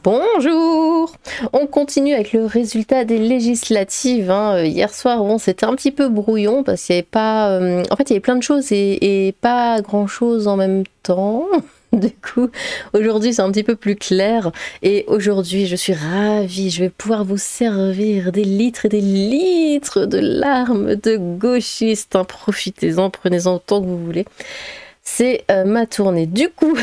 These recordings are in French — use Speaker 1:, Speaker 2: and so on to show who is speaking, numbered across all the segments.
Speaker 1: Bonjour! On continue avec le résultat des législatives. Hier soir, bon, c'était un petit peu brouillon parce qu'il n'y avait pas... en fait, il y avait plein de choses et pas grand-chose en même temps. Du coup, aujourd'hui, c'est un petit peu plus clair. Et aujourd'hui, je suis ravie. Je vais pouvoir vous servir des litres et des litres de larmes de gauchistes. Profitez-en, prenez-en autant que vous voulez. C'est ma tournée. Du coup,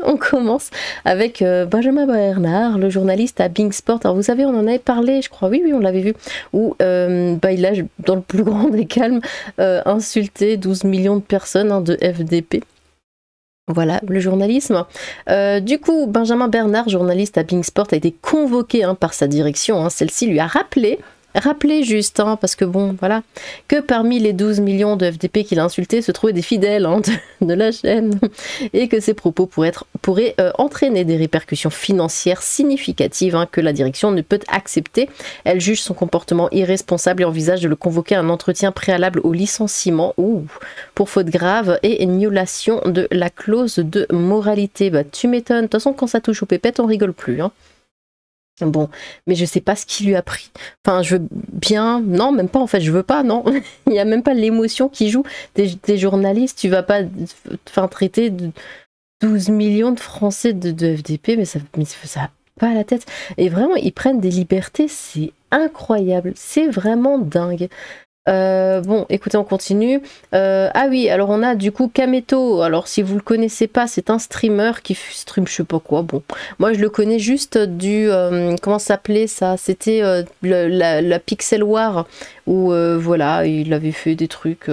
Speaker 1: on commence avec Benjamin Bernard, le journaliste à Bein Sport. Alors vous savez, on en avait parlé, je crois, oui, on l'avait vu, où il a, dans le plus grand des calmes, insulté 12 millions de personnes de FDP. Voilà, le journalisme. Du coup, Benjamin Bernard, journaliste à Bein Sport, a été convoqué par sa direction. Celle-ci lui a rappelé juste, parce que bon, voilà, que parmi les 12 millions de FDP qu'il a insultés se trouvaient des fidèles de la chaîne et que ces propos pourraient entraîner des répercussions financières significatives que la direction ne peut accepter. Elle juge son comportement irresponsable et envisage de le convoquer à un entretien préalable au licenciement pour faute grave et annulation de la clause de moralité. Bah, tu m'étonnes, de toute façon quand ça touche aux pépettes on rigole plus. Bon, mais je sais pas ce qui lui a pris. Enfin, je veux bien... Non, même pas, en fait, je veux pas, non. Il n'y a même pas l'émotion qui joue. T'es journaliste, tu vas pas traiter de 12 millions de Français de FDP, mais ça a pas à la tête. Et vraiment, ils prennent des libertés, c'est incroyable. C'est vraiment dingue. Bon, écoutez, on continue. Ah oui, alors on a du coup Kameto. Alors si vous le connaissez pas, c'est un streamer qui stream je sais pas quoi. Bon, moi je le connais juste du... comment s'appelait ça? C'était la Pixel War où voilà, il avait fait des trucs...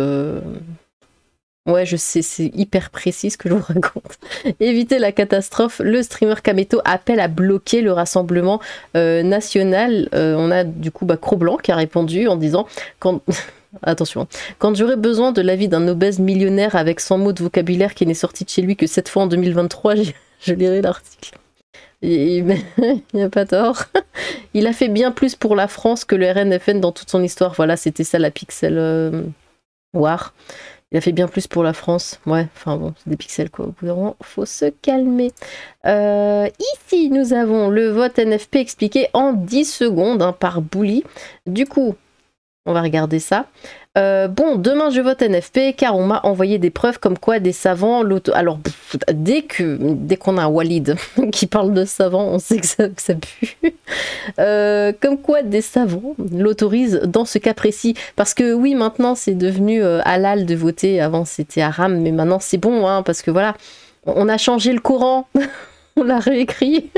Speaker 1: Ouais, je sais, c'est hyper précis ce que je vous raconte. Éviter la catastrophe, le streamer Kameto appelle à bloquer le rassemblement national. On a du coup Cro-Blanc qui a répondu en disant attention, quand j'aurai besoin de l'avis d'un obèse millionnaire avec 100 mots de vocabulaire qui n'est sorti de chez lui que 7 fois en 2023, je lirai l'article. Il n'y a pas tort. Il a fait bien plus pour la France que le RNFN dans toute son histoire. Voilà, c'était ça la Pixel War. Il a fait bien plus pour la France. Ouais, enfin bon, c'est des pixels quoi. Au bout d'un moment, faut se calmer. Ici, nous avons le vote NFP expliqué en 10 secondes par Bouli. Du coup, on va regarder ça. Bon, demain je vote NFP car on m'a envoyé des preuves comme quoi des savants alors dès qu'on a un Walid qui parle de savants, on sait que ça pue. Comme quoi des savants l'autorisent dans ce cas précis. Parce que oui, maintenant c'est devenu halal de voter. Avant c'était haram, mais maintenant c'est bon, parce que voilà, on a changé le Coran. On l'a réécrit.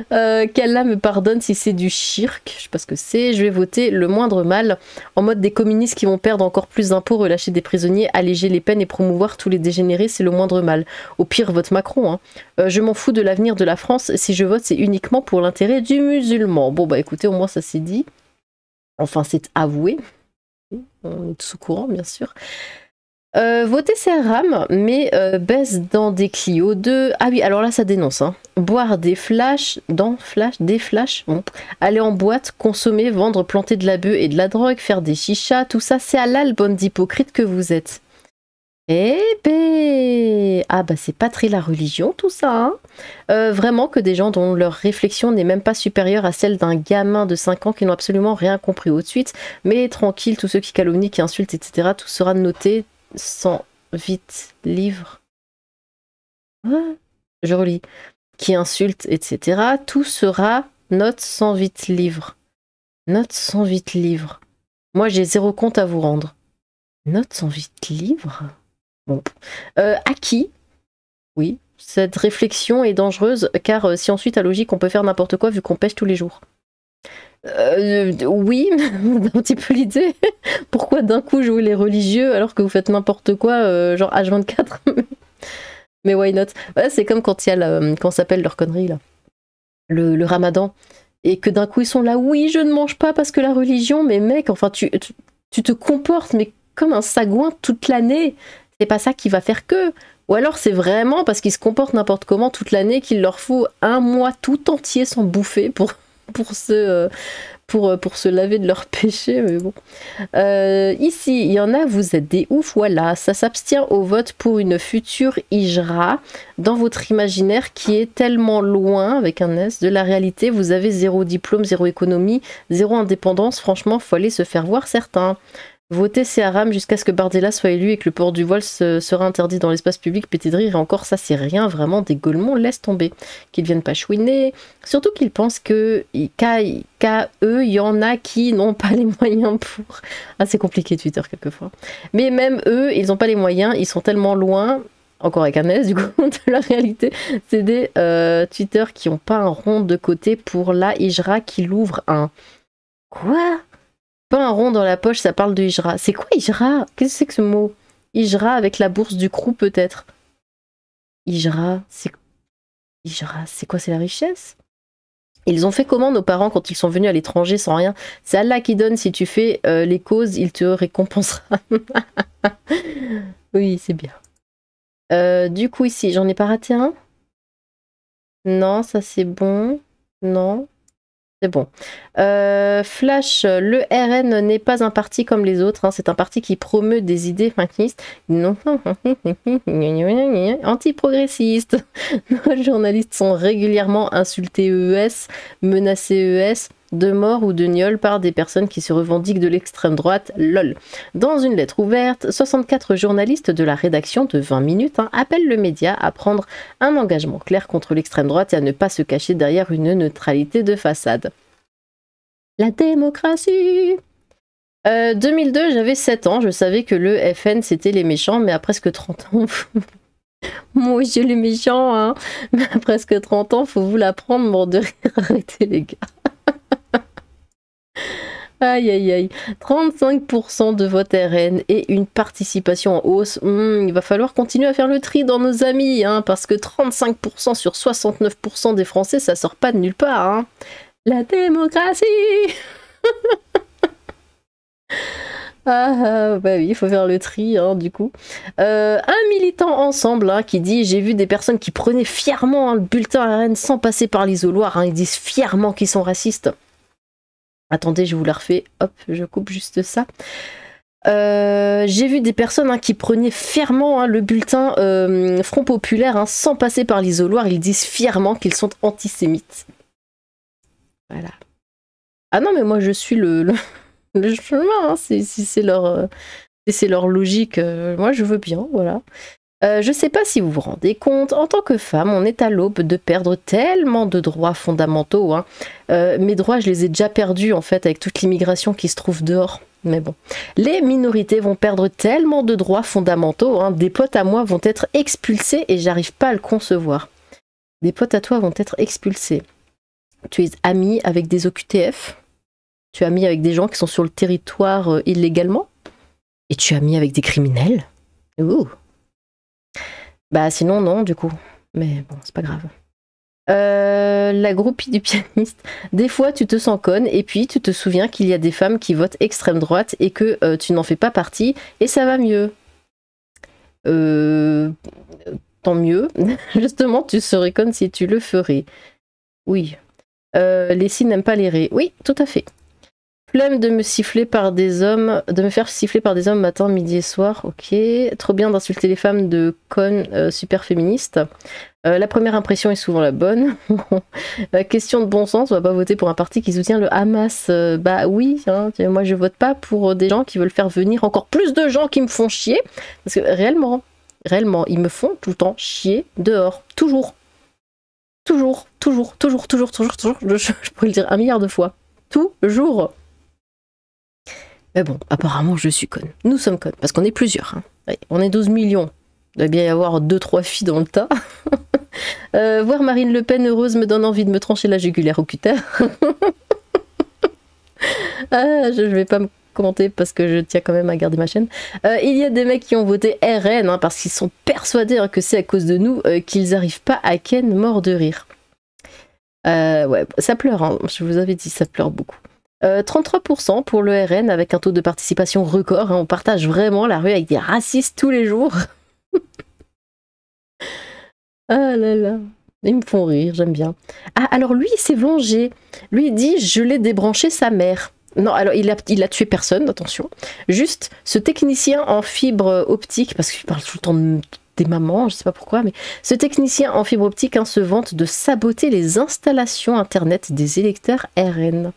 Speaker 1: Qu'Allah me pardonne si c'est du shirk, je sais pas ce que c'est. Je vais voter le moindre mal en mode des communistes qui vont perdre encore plus d'impôts, relâcher des prisonniers, alléger les peines et promouvoir tous les dégénérés, c'est le moindre mal. Au pire, vote Macron. Je m'en fous de l'avenir de la France. Si je vote, c'est uniquement pour l'intérêt du musulman. Bon bah écoutez, au moins ça c'est dit. Enfin c'est avoué. On est tous au courant bien sûr. Voter CRAM, mais baisse dans des Clio 2. Ah oui, alors là ça dénonce. Boire des flashs, bon. Aller en boîte, consommer, vendre, planter de la bœuf et de la drogue, faire des chichas, tout ça c'est halal, bande d'hypocrites que vous êtes. Eh ben, ah bah c'est pas très la religion tout ça. Vraiment que des gens dont leur réflexion n'est même pas supérieure à celle d'un gamin de 5 ans qui n'ont absolument rien compris au de suite. Mais tranquille, tous ceux qui calomnient, qui insultent, etc. Tout sera noté. 108 livres. Je relis. Qui insulte, etc. Tout sera note 108 livres. Note 108 livres. Moi, j'ai 0 compte à vous rendre. Note 108 livres. Bon. À qui? Oui. Cette réflexion est dangereuse, car si on suit ta logique, on peut faire n'importe quoi vu qu'on pêche tous les jours. Oui, un petit peu l'idée. Pourquoi d'un coup jouer les religieux alors que vous faites n'importe quoi, genre H24? Mais why not? Voilà, c'est comme quand il y a comment s'appelle leur connerie là, le ramadan, et que d'un coup ils sont là, oui je ne mange pas parce que la religion, mais mec, enfin tu te comportes mais comme un sagouin toute l'année, c'est pas ça qui va faire que. Ou alors c'est vraiment parce qu'ils se comportent n'importe comment toute l'année qu'il leur faut un mois tout entier sans bouffer pour pour se laver de leurs péchés, mais bon. Ici, il y en a, vous êtes des ouf, voilà. Ça s'abstient au vote pour une future Hijra dans votre imaginaire qui est tellement loin, avec un S, de la réalité. Vous avez zéro diplôme, zéro économie, zéro indépendance. Franchement, faut aller se faire voir certains. Voter, c'est haram jusqu'à ce que Bardella soit élu et que le port du voile sera interdit dans l'espace public. Pété de rire, et encore ça, c'est rien, vraiment, des Gaulemons, laisse tomber. Qu'ils viennent pas chouiner. Surtout qu'ils pensent qu'à eux, il y en a qui n'ont pas les moyens pour... Ah, c'est compliqué Twitter, quelquefois. Mais même eux, ils n'ont pas les moyens, ils sont tellement loin, encore avec un S, du coup, de la réalité. C'est des Twitter qui n'ont pas un rond de côté pour la Hijra qui l'ouvre un... Quoi ? Pas un rond dans la poche, ça parle de Hijra. C'est quoi Hijra? Qu'est-ce que c'est que ce mot? Hijra avec la bourse du Crou peut-être. Hijra, c'est quoi? C'est la richesse? Ils ont fait comment nos parents quand ils sont venus à l'étranger sans rien? C'est Allah qui donne, si tu fais les causes, il te récompensera. Oui, c'est bien. Du coup ici, j'en ai pas raté un? Non, ça c'est bon. Non. C'est bon. Flash, le RN n'est pas un parti comme les autres, hein, c'est un parti qui promeut des idées féministes anti-progressistes. Nos journalistes sont régulièrement insultés EES, menacés EES, de mort ou de gnôle par des personnes qui se revendiquent de l'extrême droite, lol. Dans une lettre ouverte, 64 journalistes de la rédaction de 20 minutes appellent le média à prendre un engagement clair contre l'extrême droite et à ne pas se cacher derrière une neutralité de façade. La démocratie. 2002, j'avais 7 ans, je savais que le FN c'était les méchants, mais à presque 30 ans... Moi j'ai les méchants, hein. Mais à presque 30 ans, faut vous la prendre, mort de rire, arrêtez les gars. Aïe aïe aïe, 35% de vote RN et une participation en hausse. Il va falloir continuer à faire le tri dans nos amis, hein, parce que 35% sur 69% des Français, ça sort pas de nulle part. Hein. La démocratie. Bah oui, il faut faire le tri, hein, du coup. Un militant ensemble qui dit « J'ai vu des personnes qui prenaient fièrement le bulletin RN sans passer par l'isoloir. Ils disent fièrement qu'ils sont racistes. » Attendez, je vous la refais. Hop, je coupe juste ça. J'ai vu des personnes qui prenaient fièrement le bulletin Front Populaire sans passer par l'isoloir. Ils disent fièrement qu'ils sont antisémites. Voilà. Ah non, mais moi je suis le chemin. C'est leur logique. Moi je veux bien, voilà. Je sais pas si vous vous rendez compte, en tant que femme, on est à l'aube de perdre tellement de droits fondamentaux. Mes droits, je les ai déjà perdus en fait avec toute l'immigration qui se trouve dehors. Mais bon, les minorités vont perdre tellement de droits fondamentaux. Des potes à moi vont être expulsés et j'arrive pas à le concevoir. Des potes à toi vont être expulsés. Tu es ami avec des OQTF. Tu es ami avec des gens qui sont sur le territoire illégalement. Et tu es ami avec des criminels. Ouh. Bah sinon non du coup, mais bon c'est pas grave. La groupie du pianiste. Des fois tu te sens conne et puis tu te souviens qu'il y a des femmes qui votent extrême droite et que tu n'en fais pas partie et ça va mieux. Tant mieux. Justement tu serais conne si tu le ferais. Oui. Les si n'aiment pas les ré. Oui tout à fait. Flemme de me siffler par des hommes, de me faire siffler par des hommes matin, midi et soir. Ok. Trop bien d'insulter les femmes de connes super féministes. La première impression est souvent la bonne. Question de bon sens, on va pas voter pour un parti qui soutient le Hamas. Bah oui, moi je vote pas pour des gens qui veulent faire venir encore plus de gens qui me font chier. Parce que réellement, ils me font tout le temps chier dehors. Toujours. Toujours. Je pourrais le dire 1 milliard de fois. Toujours. Mais bon, apparemment je suis conne. Nous sommes connes, parce qu'on est plusieurs. Ouais, on est 12 millions. Il doit bien y avoir 2-3 filles dans le tas. Voir Marine Le Pen heureuse me donne envie de me trancher la jugulaire au cutter. Je vais pas me commenter parce que je tiens quand même à garder ma chaîne. Il y a des mecs qui ont voté RN parce qu'ils sont persuadés que c'est à cause de nous qu'ils n'arrivent pas à ken mort de rire. Ouais, ça pleure, je vous avais dit, ça pleure beaucoup. 33% pour le RN avec un taux de participation record. On partage vraiment la rue avec des racistes tous les jours. Ah là là. Ils me font rire, j'aime bien. Ah, alors lui, il s'est vengé. Lui, il dit, je l'ai débranché sa mère. Non, alors il a tué personne, attention. Juste, ce technicien en fibre optique, parce qu'il parle tout le temps des mamans, je sais pas pourquoi, mais ce technicien en fibre optique se vante de saboter les installations internet des électeurs RN.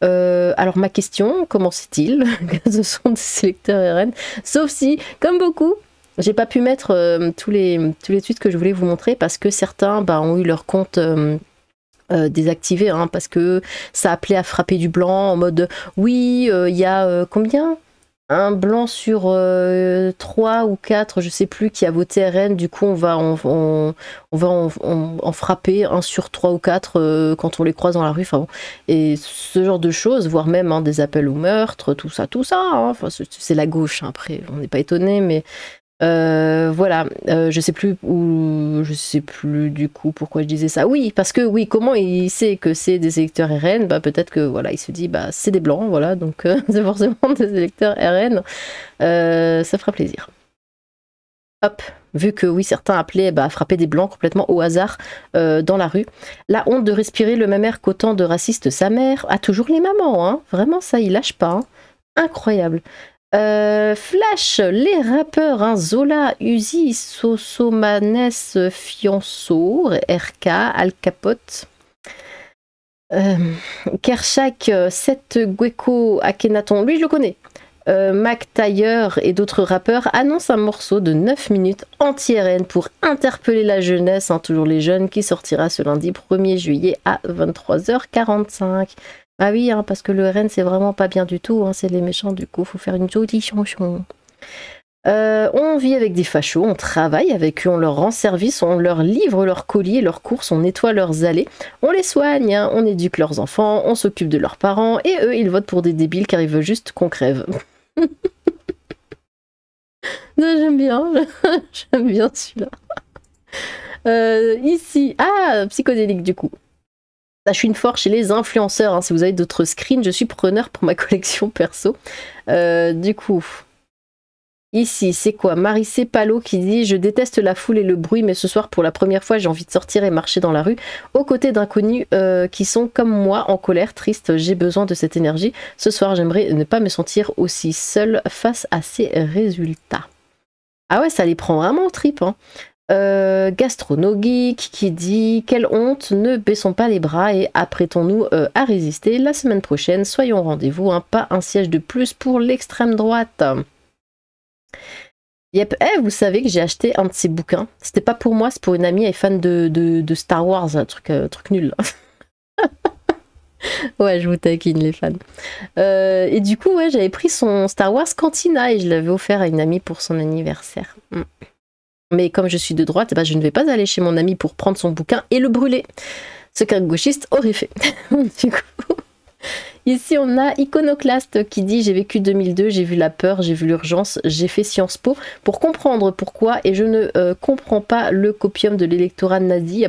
Speaker 1: Alors ma question, comment sait-il que ce sont des électeurs RN? Sauf si, comme beaucoup, j'ai pas pu mettre tous les tweets que je voulais vous montrer parce que certains ont eu leur compte désactivé, hein, parce que ça appelait à frapper du blanc en mode oui, il y a combien? Un blanc sur 3 ou 4, je sais plus, qui a voté RN, du coup on va en frapper un sur 3 ou 4 quand on les croise dans la rue, enfin bon. Et ce genre de choses, voire même des appels au meurtre, tout ça, hein. Enfin, c'est la gauche, hein, après, on n'est pas étonné, mais voilà, je sais plus du coup pourquoi je disais ça. Oui, parce que oui, comment il sait que c'est des électeurs RN? Peut-être que voilà, il se dit c'est des blancs, voilà, donc c'est forcément des électeurs RN. Ça fera plaisir. Hop, vu que oui, certains appelaient à frapper des blancs complètement au hasard dans la rue. La honte de respirer le même air qu'autant de racistes sa mère. Ah, toujours les mamans, hein. Vraiment ça, ils lâchent pas, hein. Incroyable. Flash, les rappeurs, hein, Zola, Uzi, Sosomanes, Fianso, RK, Al Capote, Kershak, Seth Gueco, Akhenaton, lui je le connais, Mac Taylor et d'autres rappeurs annoncent un morceau de 9 minutes anti-RN pour interpeller la jeunesse, hein, toujours les jeunes, qui sortira ce lundi 1er juillet à 23h45. Ah oui, hein, parce que le RN, c'est vraiment pas bien du tout, hein, c'est les méchants, du coup, faut faire une jolie chanson. On vit avec des fachos, on travaille avec eux, on leur rend service, on leur livre leurs colis, leurs courses, on nettoie leurs allées, on les soigne, hein, on éduque leurs enfants, on s'occupe de leurs parents, et eux, ils votent pour des débiles car ils veulent juste qu'on crève. J'aime bien, j'aime bien celui-là. Ici, psychodélique du coup. Ça chouine fort chez les influenceurs, hein. Si vous avez d'autres screens, je suis preneur pour ma collection perso. Du coup, ici, c'est quoi? Maricé Palo qui dit « Je déteste la foule et le bruit, mais ce soir, pour la première fois, j'ai envie de sortir et marcher dans la rue, aux côtés d'inconnus qui sont comme moi, en colère, tristes. J'ai besoin de cette énergie. Ce soir, j'aimerais ne pas me sentir aussi seule face à ces résultats. » Ah ouais, ça les prend vraiment au trip, hein. Gastronogeek qui dit « Quelle honte, ne baissons pas les bras et apprêtons-nous à résister. La semaine prochaine, soyons au rendez-vous, hein, pas un siège de plus pour l'extrême droite. » Yep, vous savez que j'ai acheté un de ces bouquins. C'était pas pour moi, c'est pour une amie, elle est fan de Star Wars, un truc nul. Ouais, je vous taquine les fans. Et du coup, ouais, j'avais pris son Star Wars Cantina et je l'avais offert à une amie pour son anniversaire. Mais comme je suis de droite, je ne vais pas aller chez mon ami pour prendre son bouquin et le brûler. Ce qu'un gauchiste aurait fait. Du coup, ici on a Iconoclaste qui dit « J'ai vécu 2002, j'ai vu la peur, j'ai vu l'urgence, j'ai fait Sciences Po pour comprendre pourquoi et je ne comprends pas le copium de l'électorat nazi. »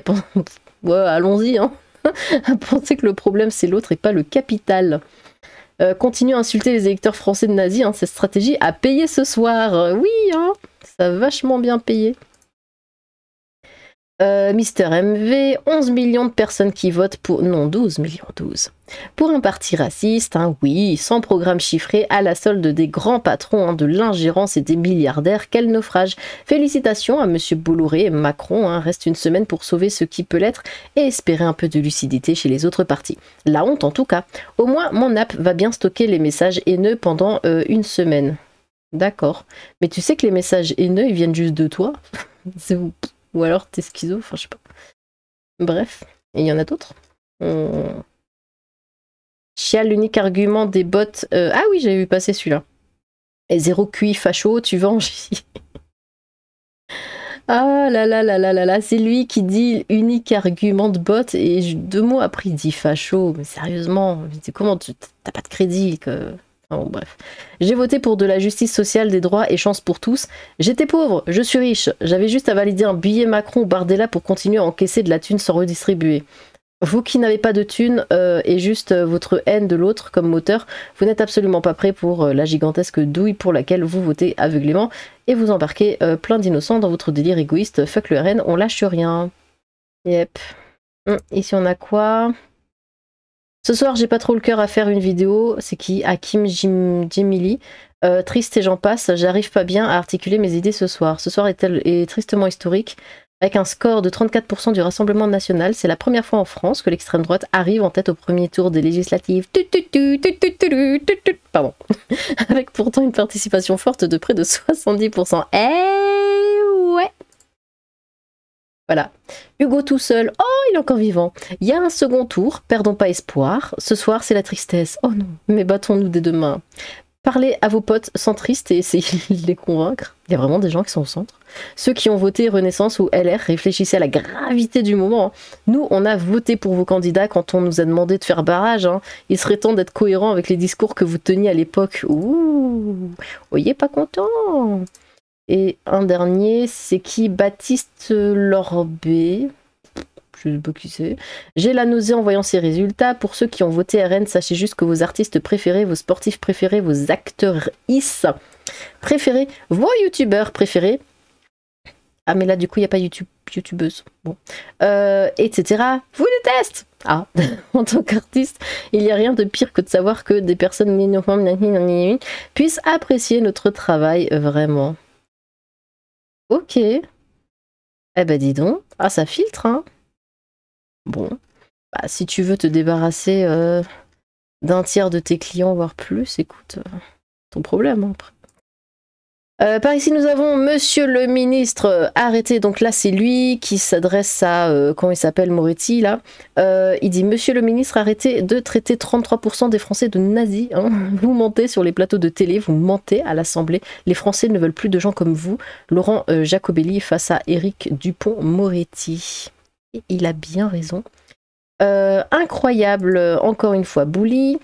Speaker 1: Ouais, allons-y, hein. À penser que le problème c'est l'autre et pas le capital. Continue à insulter les électeurs français de nazis, hein, cette stratégie a payé ce soir. Oui, hein, ça a vachement bien payé. Mister MV, 11 millions de personnes qui votent pour... Non, 12 millions, 12. Pour un parti raciste, hein, oui, sans programme chiffré, à la solde des grands patrons, hein, de l'ingérence et des milliardaires, quel naufrage. Félicitations à Monsieur Bolloré et Macron, hein, reste une semaine pour sauver ce qui peut l'être et espérer un peu de lucidité chez les autres partis. La honte en tout cas. Au moins, mon app va bien stocker les messages haineux pendant une semaine. D'accord. Mais tu sais que les messages haineux, ils viennent juste de toi. C'est vous. Ou alors t'es schizo, enfin je sais pas. Bref, et il y en a d'autres. Chial, l'unique argument des bots. Ah oui, j'avais vu passer celui-là. Et zéro QI facho, tu venges ici. Ah là là là là là là, c'est lui qui dit unique argument de bot et 2 mots après il dit facho. Mais sérieusement, comment t'as pas de crédit que... Oh, bref. J'ai voté pour de la justice sociale, des droits et chances pour tous. J'étais pauvre, je suis riche. J'avais juste à valider un billet Macron ou Bardella pour continuer à encaisser de la thune sans redistribuer. Vous qui n'avez pas de thune et juste votre haine de l'autre comme moteur, vous n'êtes absolument pas prêt pour la gigantesque douille pour laquelle vous votez aveuglément et vous embarquez plein d'innocents dans votre délire égoïste. Fuck le RN, on lâche rien. Yep. Ici on a quoi? Ce soir, j'ai pas trop le cœur à faire une vidéo. C'est qui? Hakim Jimili. Triste et j'en passe. J'arrive pas bien à articuler mes idées ce soir. Ce soir est tristement historique. Avec un score de 34% du Rassemblement national, c'est la première fois en France que l'extrême droite arrive en tête au premier tour des législatives. Pardon. Avec pourtant une participation forte de près de 70%. Ouais. Voilà. Hugo tout seul. Oh, il est encore vivant. Il y a un second tour. Perdons pas espoir. Ce soir, c'est la tristesse. Oh non, mais battons-nous des deux mains. Parlez à vos potes centristes et essayez de les convaincre. Il y a vraiment des gens qui sont au centre. Ceux qui ont voté Renaissance ou LR, réfléchissez à la gravité du moment. Nous, on a voté pour vos candidats quand on nous a demandé de faire barrage. Il serait temps d'être cohérent avec les discours que vous teniez à l'époque. Ouh, voyez, pas content. Et un dernier, c'est qui? Baptiste Lorbet. Je sais pas qui c'est. J'ai la nausée en voyant ces résultats. Pour ceux qui ont voté RN, sachez juste que vos artistes préférés, vos sportifs préférés, vos acteurs préférés, vos youtubeurs préférés. Ah mais là du coup il n'y a pas youtubeuse. Bon. Etc. Vous détestent. Ah, en tant qu'artiste, il n'y a rien de pire que de savoir que des personnes puissent apprécier notre travail vraiment. Ok. Eh ben dis donc. Ah ça filtre hein. Bon. Bah, si tu veux te débarrasser d'un tiers de tes clients, voire plus, écoute, ton problème hein, après. Par ici, nous avons Monsieur le ministre arrêté. Donc là, c'est lui qui s'adresse à, comment il s'appelle, Moretti, là. Il dit, Monsieur le ministre, arrêtez de traiter 33% des Français de nazis. Hein. Vous mentez sur les plateaux de télé, vous mentez à l'Assemblée. Les Français ne veulent plus de gens comme vous. Laurent Jacobelli face à Éric Dupond-Moretti. Et il a bien raison. Incroyable, encore une fois, Bouli.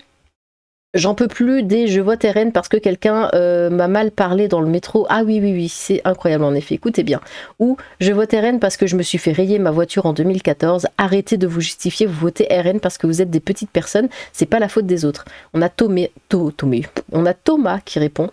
Speaker 1: J'en peux plus des je vote RN parce que quelqu'un m'a mal parlé dans le métro. Ah oui, c'est incroyable en effet, écoutez bien. Ou je vote RN parce que je me suis fait rayer ma voiture en 2014. Arrêtez de vous justifier, vous votez RN parce que vous êtes des petites personnes, c'est pas la faute des autres. On a Thomas qui répond.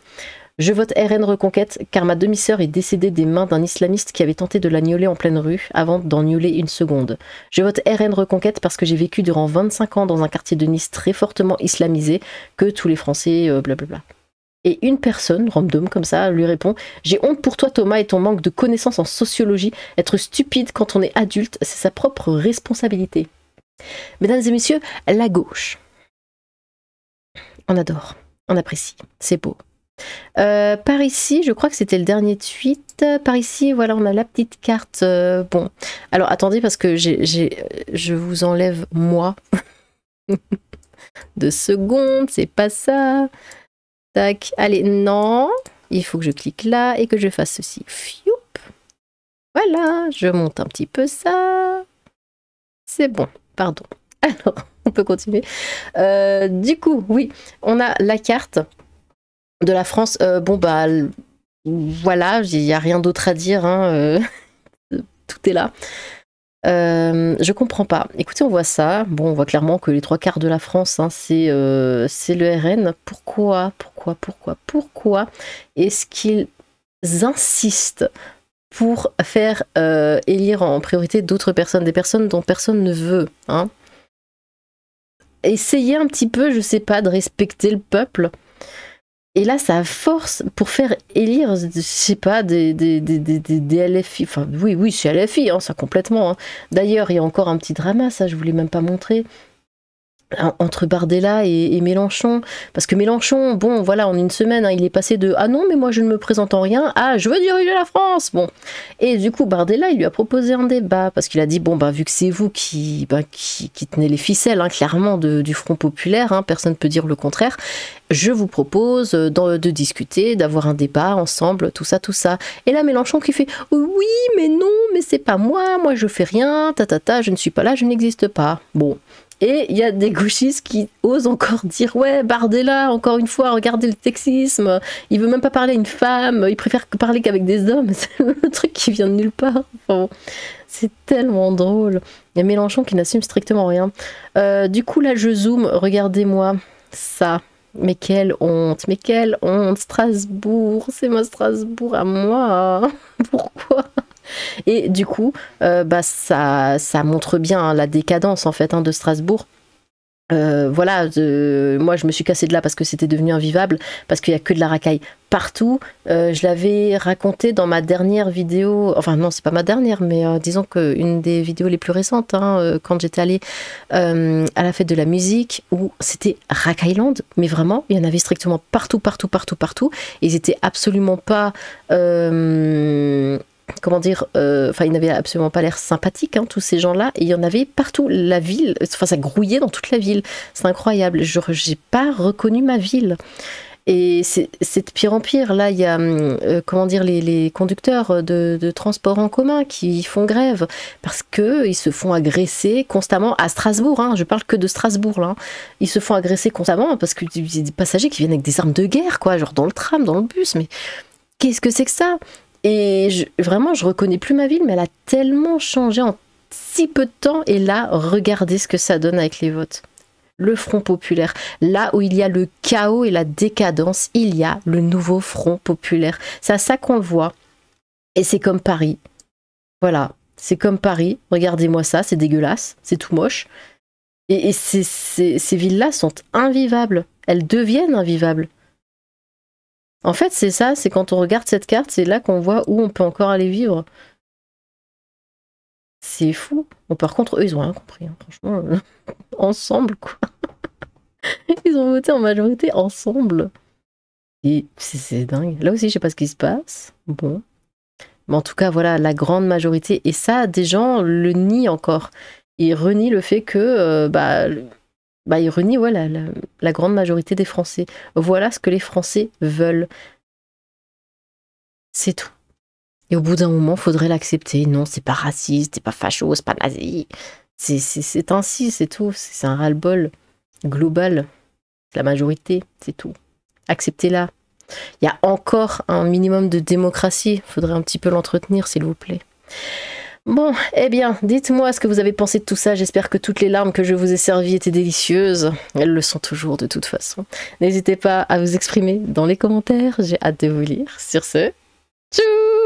Speaker 1: Je vote RN Reconquête car ma demi-sœur est décédée des mains d'un islamiste qui avait tenté de la gnoler en pleine rue avant d'en gnoler une seconde. Je vote RN Reconquête parce que j'ai vécu durant 25 ans dans un quartier de Nice très fortement islamisé, que tous les Français blablabla. Et une personne, random comme ça, lui répond « J'ai honte pour toi Thomas et ton manque de connaissances en sociologie. Être stupide quand on est adulte, c'est sa propre responsabilité. » Mesdames et messieurs, la gauche. On adore, on apprécie, c'est beau. Par ici, je crois que c'était le dernier tweet. Par ici, voilà, on a la petite carte. Bon, alors attendez parce que je vous enlève moi. 2 secondes, c'est pas ça. Tac, allez, non. Il faut que je clique là et que je fasse ceci. Fioup. Voilà, je monte un petit peu ça. C'est bon, pardon. Alors, on peut continuer. Du coup, oui, on a la carte de la France. Bon bah voilà, il n'y a rien d'autre à dire hein, tout est là. Je comprends pas. Écoutez, on voit ça. Bon, on voit clairement que les 3/4 de la France hein, c'est le RN. Pourquoi est-ce qu'ils insistent pour faire élire en priorité d'autres personnes, des personnes dont personne ne veut hein? Essayez un petit peu, je sais pas, de respecter le peuple. Et là, ça force pour faire élire, je sais pas, des LFI. Enfin, oui, c'est LFI, hein, ça complètement. Hein. D'ailleurs, il y a encore un petit drama, ça, je voulais même pas montrer. Entre Bardella et Mélenchon, parce que Mélenchon, bon voilà, en une semaine, hein, il est passé de « Ah non, mais moi je ne me présente en rien » à « Je veux diriger la France !» Bon, et du coup Bardella, il lui a proposé un débat, parce qu'il a dit « Bon, bah, vu que c'est vous qui tenez les ficelles, hein, clairement, du Front Populaire, hein, personne ne peut dire le contraire, je vous propose de discuter, d'avoir un débat ensemble, tout ça. » Et là, Mélenchon qui fait « Oui, mais non, mais c'est pas moi je fais rien, je ne suis pas là, je n'existe pas. » Bon. Et il y a des gauchistes qui osent encore dire « Ouais, Bardella, encore une fois, regardez le sexisme, il veut même pas parler à une femme, il préfère parler qu'avec des hommes. » C'est le truc qui vient de nulle part. Enfin, c'est tellement drôle. Il y a Mélenchon qui n'assume strictement rien. Du coup, là, je zoome, regardez-moi ça. Mais quelle honte, Strasbourg, c'est moi Strasbourg à moi. Pourquoi ? Et du coup, ça montre bien hein, la décadence en fait hein, de Strasbourg. Voilà, moi je me suis cassée de là parce que c'était devenu invivable, parce qu'il n'y a que de la racaille partout. Je l'avais raconté dans ma dernière vidéo, enfin non c'est pas ma dernière, mais disons qu'une des vidéos les plus récentes, hein, quand j'étais allée à la fête de la musique, où c'était Racailleland, mais vraiment, il y en avait strictement partout, partout, partout, partout. Et ils étaient absolument pas... comment dire, enfin ils n'avaient absolument pas l'air sympathiques hein, tous ces gens-là, et il y en avait partout, la ville, enfin ça grouillait dans toute la ville, c'est incroyable, j'ai pas reconnu ma ville. Et c'est de pire en pire, là il y a comment dire, les conducteurs de transport en commun qui font grève, parce qu'ils se font agresser constamment à Strasbourg, hein, je parle que de Strasbourg là, hein. Ils se font agresser constamment parce qu'il y a des passagers qui viennent avec des armes de guerre, quoi, genre dans le tram, dans le bus, mais qu'est-ce que c'est que ça? Et vraiment, je reconnais plus ma ville, mais elle a tellement changé en si peu de temps. Et là, regardez ce que ça donne avec les votes. Le Front populaire. Là où il y a le chaos et la décadence, il y a le nouveau Front populaire. C'est à ça qu'on le voit. Et c'est comme Paris. Voilà, c'est comme Paris. Regardez-moi ça, c'est dégueulasse, c'est tout moche. Et ces villes-là sont invivables. Elles deviennent invivables. En fait, c'est ça, c'est quand on regarde cette carte, c'est là qu'on voit où on peut encore aller vivre. C'est fou. Bon, par contre, eux, ils ont rien compris, hein, franchement. Ensemble, quoi. Ils ont voté en majorité ensemble. Et c'est dingue. Là aussi, je sais pas ce qui se passe. Bon. Mais en tout cas, voilà, la grande majorité. Et ça, des gens le nient encore. Ils renient le fait que, ils renient ouais, la grande majorité des Français. Voilà ce que les Français veulent. C'est tout. Et au bout d'un moment, il faudrait l'accepter. Non, c'est pas raciste, c'est pas facho, c'est pas nazi. C'est ainsi, c'est tout. C'est un ras-le-bol global. La majorité, c'est tout. Acceptez-la. Il y a encore un minimum de démocratie. Il faudrait un petit peu l'entretenir, s'il vous plaît. Bon, eh bien, dites-moi ce que vous avez pensé de tout ça. J'espère que toutes les larmes que je vous ai servies étaient délicieuses. Elles le sont toujours, de toute façon. N'hésitez pas à vous exprimer dans les commentaires. J'ai hâte de vous lire. Sur ce, tchou!